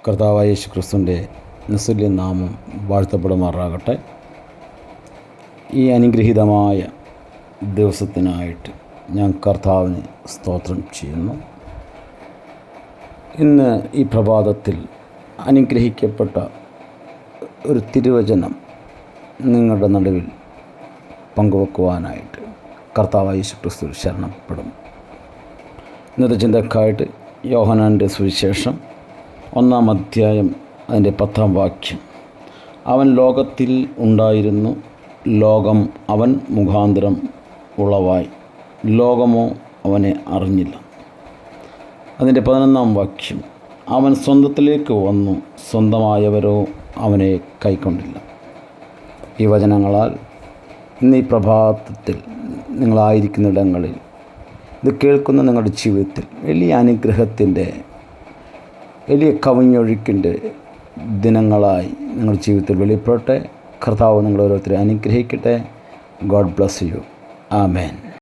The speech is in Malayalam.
കർത്താവായ യേശു ക്രിസ്തുവിൻ്റെ നിസ്തുല്യ നാമം വാഴ്ത്തപ്പെടുമാറാകട്ടെ. ഈ അനുഗ്രഹീതമായ ദിവസത്തിനായിട്ട് ഞാൻ കർത്താവിന് സ്തോത്രം ചെയ്യുന്നു. ഇന്ന് ഈ പ്രഭാതത്തിൽ അനുഗ്രഹിക്കപ്പെട്ട ഒരു തിരുവചനം നിങ്ങളുടെ നടുവിൽ പങ്കുവെക്കുവാനായിട്ട് കർത്താവായ യേശു ക്രിസ്തു ശരണപ്പെടും. ഇന്നത്തെ ചിന്തക്കായിട്ട് യോഹന്നാൻ്റെ സുവിശേഷം 1-ാം അധ്യായം അതിൻ്റെ 10-ാം വാക്യം. അവൻ ലോകത്തിൽ ഉണ്ടായിരുന്നു, ലോകം അവൻ മുഖാന്തരം ഉളവായി, ലോകമോ അവനെ അറിഞ്ഞില്ല. അതിൻ്റെ 11-ാം വാക്യം. അവൻ സ്വന്തത്തിലേക്ക് വന്നു, സ്വന്തമായവരോ അവനെ കൈക്കൊണ്ടില്ല. ഈ വചനങ്ങളാൽ ഇന്ന് ഈ പ്രഭാതത്തിൽ നിങ്ങളായിരിക്കുന്നിടങ്ങളിൽ ഇത് കേൾക്കുന്ന നിങ്ങളുടെ ജീവിതത്തിൽ വലിയ അനുഗ്രഹത്തിൻ്റെ, വലിയ കവിഞ്ഞൊഴുക്കിൻ്റെ ദിനങ്ങളായി നിങ്ങളുടെ ജീവിതത്തിൽ വെളിപ്പെടട്ടെ. കർത്താവ് നിങ്ങൾ ഓരോരുത്തരെ അനുഗ്രഹിക്കട്ടെ. God bless you. ആമേൻ.